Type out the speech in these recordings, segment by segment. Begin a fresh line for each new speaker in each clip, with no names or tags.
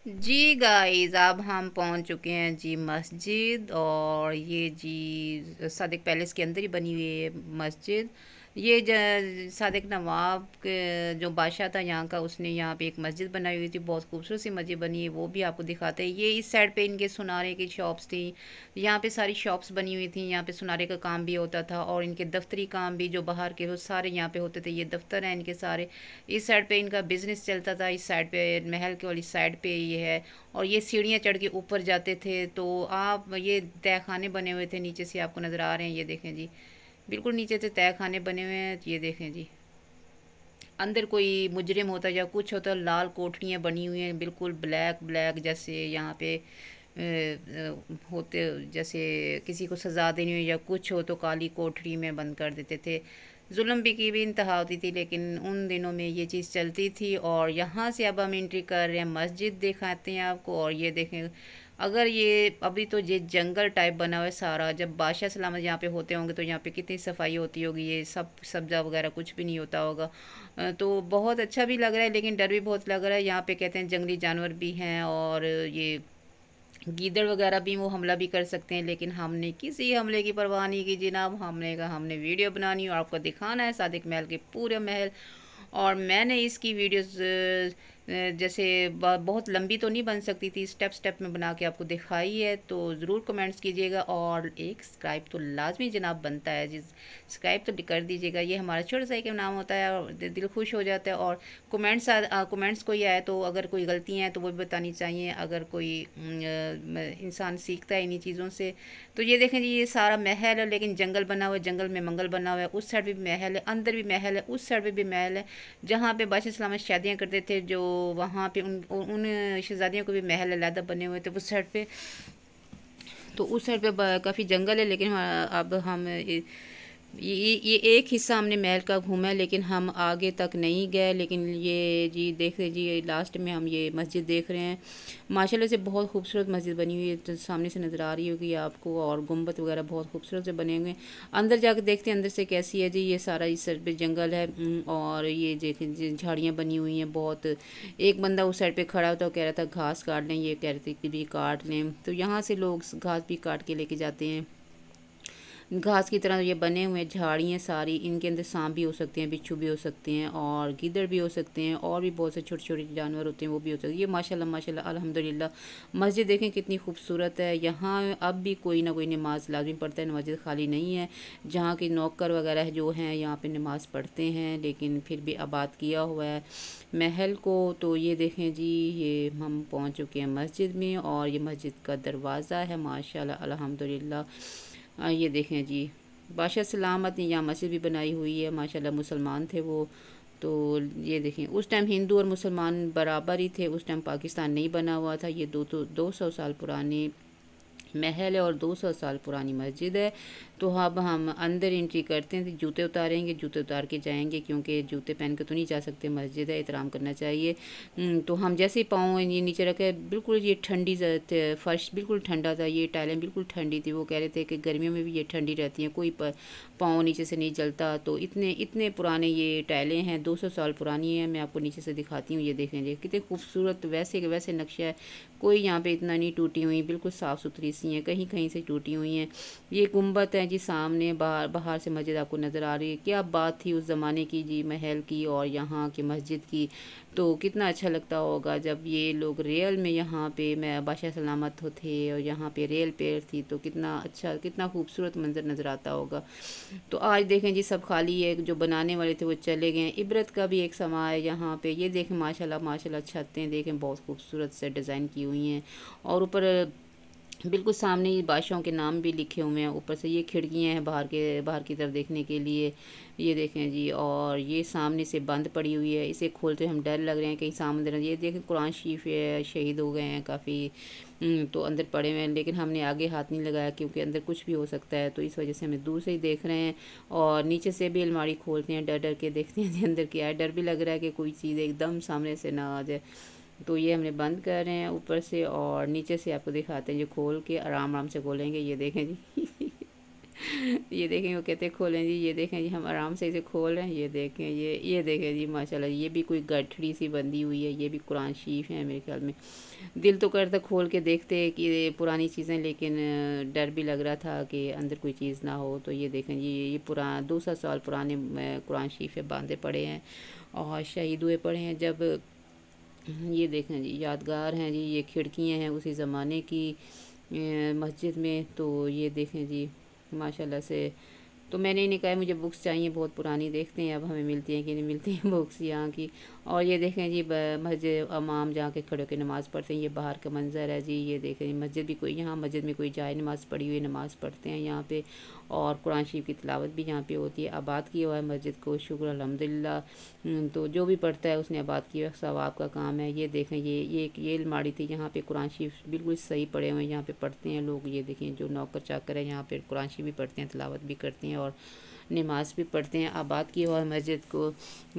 जी guys, अब हम पहुंच चुके हैं जी मस्जिद। और ये जी सादिक पैलेस के अंदर ही बनी हुई है मस्जिद। ये सादिक नवाब के जो बादशाह था यहाँ का, उसने यहाँ पे एक मस्जिद बनाई हुई थी। बहुत खूबसूरत सी मस्जिद बनी है, वो भी आपको दिखाते हैं। ये इस साइड पे इनके सुनारे की शॉप्स थी। यहाँ पे सारी शॉप्स बनी हुई थी। यहाँ पे सुनारे का काम भी होता था और इनके दफ्तरी काम भी जो बाहर के वो सारे यहाँ पे होते थे। ये दफ्तर हैं इनके सारे। इस साइड पे इनका बिजनेस चलता था, इस साइड पे महल के वाली साइड पे ये है। और ये सीढ़ियाँ चढ़ के ऊपर जाते थे। तो आप ये तहखाने बने हुए थे, नीचे से आपको नज़र आ रहे हैं, ये देखें जी। बिल्कुल नीचे से तहखाने बने हुए हैं, ये देखें जी। अंदर कोई मुजरिम होता या कुछ होता, लाल कोठरियाँ बनी हुई हैं बिल्कुल ब्लैक ब्लैक, जैसे यहाँ पे होते, जैसे किसी को सज़ा देनी हो या कुछ हो तो काली कोठरी में बंद कर देते थे। जुल्म भी की भी इंतहा होती थी, लेकिन उन दिनों में ये चीज़ चलती थी। और यहाँ से अब हम एंट्री कर रहे हैं, मस्जिद दिखाते हैं आपको। और ये देखें, अगर ये अभी तो ये जंगल टाइप बना हुआ है सारा। जब बादशाह सलामत यहाँ पे होते होंगे तो यहाँ पे कितनी सफाई होती होगी, ये सब सब्जा वगैरह कुछ भी नहीं होता होगा। तो बहुत अच्छा भी लग रहा है, लेकिन डर भी बहुत लग रहा है। यहाँ पे कहते हैं जंगली जानवर भी हैं और ये गीदड़ वगैरह भी वो हमला भी कर सकते हैं। लेकिन हमने किसी हमले की परवाह नहीं की जनाब। हमने कहा हमने वीडियो बनानी है और आपको दिखाना है सादिक महल के पूरे महल। और मैंने इसकी वीडियोस जैसे बहुत लंबी तो नहीं बन सकती थी, स्टेप स्टेप में बना के आपको दिखाई है। तो ज़रूर कमेंट्स कीजिएगा और एक सब्सक्राइब तो लाजमी जनाब बनता है जी। सब्सक्राइब तो कर दीजिएगा, ये हमारा छोटा सा एक नाम होता है और दिल खुश हो जाता है। और कमेंट्स कोई आए तो अगर कोई गलतियाँ हैं तो वो भी बतानी चाहिए। अगर कोई इंसान सीखता है इन्हीं चीज़ों से। तो ये देखें जी, ये सारा महल है, लेकिन जंगल बना हुआ है, जंगल में मंगल बना हुआ है। उस साइड भी महल है, अंदर भी महल है, उस साइड भी महल है। जहाँ पे बादशाह सलामत शादियाँ करते थे, जो वहाँ पे उन उन शहजादियों को भी महल अलहदा बने हुए थे उस साइड पे। तो उस साइड पे काफ़ी जंगल है, लेकिन अब हम ये एक हिस्सा हमने महल का घूमा है, लेकिन हम आगे तक नहीं गए। लेकिन ये जी देख रहे जी, ये लास्ट में हम ये मस्जिद देख रहे हैं। माशाल्लाह से बहुत खूबसूरत मस्जिद बनी हुई है, तो सामने से नज़र आ रही होगी आपको। और गुम्बद वगैरह बहुत खूबसूरत से बने हुए हैं। अंदर जाकर देखते हैं अंदर से कैसी है जी। ये सारा इस साइड पे जंगल है और ये देखें झाड़ियाँ बनी हुई हैं बहुत। एक बंदा उस साइड पे खड़ा होता, कह रहा था घास काट लें, ये कह रहे थे कि भी काट लें। तो यहाँ से लोग घास भी काट के लेके जाते हैं। घास की तरह ये बने हुए झाड़ियाँ सारी, इनके अंदर सांप भी हो सकते हैं, बिच्छू भी हो सकते हैं और गीदड़ भी हो सकते हैं और भी बहुत से छोटे छोटे जानवर होते हैं, वो भी हो सकते हैं। ये माशाल्लाह माशाल्लाह अल्हम्दुलिल्लाह मस्जिद देखें कितनी खूबसूरत है। यहाँ अब भी कोई ना कोई नमाज लाजमी पढ़ता है, मस्जिद खाली नहीं है। जहाँ के नौकर वगैरह जो हैं यहाँ पे नमाज पढ़ते हैं, लेकिन फिर भी आबाद किया हुआ है महल को। तो ये देखें जी, ये हम पहुँच चुके हैं मस्जिद में और ये मस्जिद का दरवाज़ा है माशाल्लाह अल्हम्दुलिल्लाह। ये देखें जी, बादशाह सलामत ने यहाँ मस्जिद भी बनाई हुई है माशाल्लाह, मुसलमान थे वो। तो ये देखें, उस टाइम हिंदू और मुसलमान बराबर ही थे, उस टाइम पाकिस्तान नहीं बना हुआ था। ये 200 साल पुरानी महल है और 200 साल पुरानी मस्जिद है। तो अब हम अंदर एंट्री करते हैं, तो जूते उतारेंगे, जूते उतार के जाएंगे, क्योंकि जूते पहन के तो नहीं जा सकते, मस्जिद है, एहतराम करना चाहिए। तो हम जैसे ही पाँव ये नीचे रखे, बिल्कुल ये ठंडी फर्श बिल्कुल ठंडा था, ये टाइलें बिल्कुल ठंडी थी। वो कह रहे थे कि गर्मियों में भी ये ठंडी रहती हैं, कोई पाँव नीचे से नहीं जलता। तो इतने इतने पुराने ये टाइलें हैं, 200 साल पुरानी हैं। मैं आपको नीचे से दिखाती हूँ, ये देखें जी कितने खूबसूरत वैसे के वैसे नक्शा है। कोई यहाँ पे इतना नहीं टूटी हुई, बिल्कुल साफ़ सुथरी सी हैं, कहीं कहीं से टूटी हुई हैं। ये गुम्बद है जी सामने, बाहर बाहर से मस्जिद आपको नज़र आ रही है। क्या बात थी उस ज़माने की जी, महल की और यहाँ की मस्जिद की। तो कितना अच्छा लगता होगा जब ये लोग रियल में यहाँ पे मैं बादशाह सलामत हो थे और यहाँ पे रेल पेड़ थी, तो कितना अच्छा कितना खूबसूरत मंजर नज़र आता होगा। तो आज देखें जी सब खाली है, जो बनाने वाले थे वो चले गए। इबरत का भी एक समा है यहाँ पे। ये देखें माशाल्लाह माशाल्लाह छतें देखें बहुत खूबसूरत से डिज़ाइन की हुई हैं और ऊपर बिल्कुल सामने ही बादशाहों के नाम भी लिखे हुए हैं। ऊपर से ये खिड़कियाँ हैं बाहर की तरफ देखने के लिए, ये देखें जी। और ये सामने से बंद पड़ी हुई है, इसे खोलते हम डर लग रहे हैं कहीं सामने। ये देखें कुरान शरीफ है, शहीद हो गए हैं काफ़ी। तो अंदर पड़े हुए हैं, लेकिन हमने आगे हाथ नहीं लगाया क्योंकि अंदर कुछ भी हो सकता है, तो इस वजह से हमें दूर से ही देख रहे हैं। और नीचे से भी अलमारी खोलते हैं, डर डर के देखते हैं अंदर क्या है। डर भी लग रहा है कि कोई चीज़ एकदम सामने से ना आ जाए। तो ये हमने बंद कर रहे हैं ऊपर से, और नीचे से आपको दिखाते हैं जो खोल के आराम आराम से खोलेंगे। ये देखें जी ये देखें वो कहते हैं खोलें जी, ये देखें जी हम आराम से इसे खोल रहे हैं। ये देखें, ये देखें जी माशाल्लाह, ये भी कोई गठड़ी सी बंधी हुई है, ये भी कुरान शरीफ है मेरे ख्याल में। दिल तो करता खोल के देखते कि ये पुरानी चीज़ें, लेकिन डर भी लग रहा था कि अंदर कोई चीज़ ना हो। तो ये देखें जी, ये पुराना 200 साल पुराने कुरान शरीफ है, बांधे पड़े हैं और शहीद हुए पड़े हैं जब। ये देखें जी यादगार हैं जी, ये खिड़कियाँ हैं उसी ज़माने की मस्जिद में। तो ये देखें जी माशाल्लाह से। तो मैंने इन्हें कहा मुझे बुक्स चाहिए, बहुत पुरानी, देखते हैं अब हमें मिलती हैं कि नहीं मिलती हैं बुक्स यहाँ की। और ये देखें जी मस्जिद इमाम जहाँ के खड़े होकर नमाज़ पढ़ते हैं, ये बाहर का मंजर है जी। ये देखें जी मस्जिद भी कोई, यहाँ मस्जिद में कोई जाए नमाज़ पढ़ी हुई नमाज़ पढ़ते हैं यहाँ पे, और कुरान शरीफ की तिलावत भी यहाँ पे होती है। आबाद किया हुआ है मस्जिद को, शुक्र अल्हम्दुलिल्लाह। तो जो भी पढ़ता है उसने आबाद किया, सवाब का काम है। ये देखें ये अलमारी थी, यहाँ पे कुरान शरीफ बिल्कुल सही पड़े हुए हैं, यहाँ पे पढ़ते हैं लोग। ये देखें जो नौकर चाकर है यहाँ पे कुरान शरीफ भी पढ़ते हैं, तिलावत भी करते हैं और नमाज भी पढ़ते हैं। आबाद किया हुआ है मस्जिद को।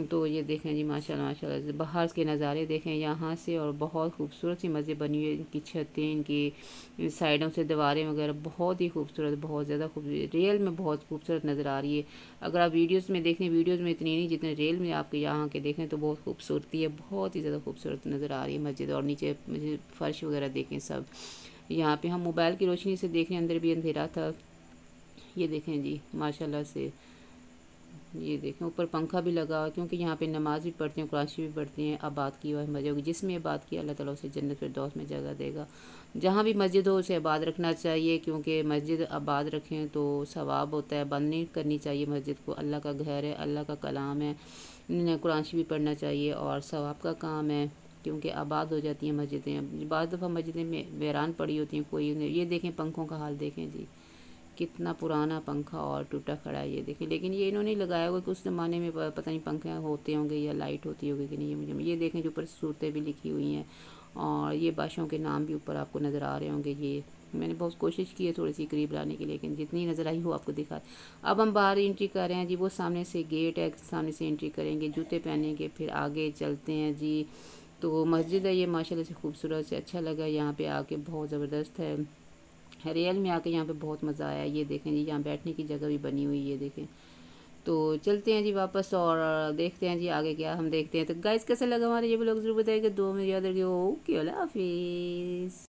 तो ये देखें जी माशाल्लाह माशाल्लाह, बाहर के नज़ारे देखें यहाँ से, और बहुत खूबसूरत सी मस्जिद बनी हुई है। इनकी छतें, इनकी साइडों से दीवारें वगैरह बहुत ही खूबसूरत, बहुत ज़्यादा खूबसूरत, रियल में बहुत खूबसूरत नज़र आ रही है। अगर आप वीडियोज़ में देखें, वीडियोज़ में इतनी नहीं जितने रियल में आपके यहाँ के देखें तो बहुत खूबसूरती है, बहुत ही ज़्यादा खूबसूरत नज़र आ रही है मस्जिद। और नीचे फर्श वगैरह देखें सब, यहाँ पे हम मोबाइल की रोशनी से देख रहे हैं, अंदर भी अंधेरा था। ये देखें जी माशाल्लाह से। ये देखें ऊपर पंखा भी लगा हुआ, क्योंकि यहाँ पे नमाज भी पढ़ते हैं, कुरान शरीफ भी पढ़ते हैं। आबाद की हुआ है मस्जिद होगी, जिसमें आबाद किया अल्लाह ताला उसे जन्नत फिरदौस में जगह देगा। जहाँ भी मस्जिद हो उसे आबाद रखना चाहिए, क्योंकि मस्जिद आबाद रखें तो सवाब होता है। बंद नहीं करनी चाहिए मस्जिद को, अल्लाह का घर है, अल्लाह का कलाम है, कुरान शरीफ भी पढ़ना चाहिए और सवाब का काम है, क्योंकि आबाद हो जाती हैं मस्जिदें। बाद दफ़ा मस्जिदें में वीरान पड़ी होती हैं, कोई ये देखें पंखों का हाल देखें जी, कितना पुराना पंखा और टूटा खड़ा है। ये देखें, लेकिन ये इन्होंने लगाया हुआ कि उस ज़माने में पता नहीं पंखे होते होंगे या लाइट होती होगी कि नहीं, मुझे ये देखें जो ऊपर सूरतें भी लिखी हुई हैं, और ये बादशाहों के नाम भी ऊपर आपको नज़र आ रहे होंगे। ये मैंने बहुत कोशिश की है थोड़ी सी करीब लाने की, लेकिन जितनी नज़र आई हो आपको दिखा। अब हम बाहर एंट्री कर रहे हैं जी, वो सामने से गेट है, सामने से एंट्री करेंगे, जूते पहनेंगे, फिर आगे चलते हैं जी। तो मस्जिद है ये माशाल्लाह से खूबसूरत से, अच्छा लगा यहाँ पे आके, बहुत ज़बरदस्त है। रियल में आके यहाँ पे बहुत मज़ा आया। ये देखें जी यहाँ बैठने की जगह भी बनी हुई है, देखें। तो चलते हैं जी वापस और देखते हैं जी आगे क्या हम देखते हैं। तो गाइस कैसा लगा हमारे ये व्लॉग ज़रूर बताइएगा, दुआ में याद रखिए। ओके, अल्लाह हाफिज़।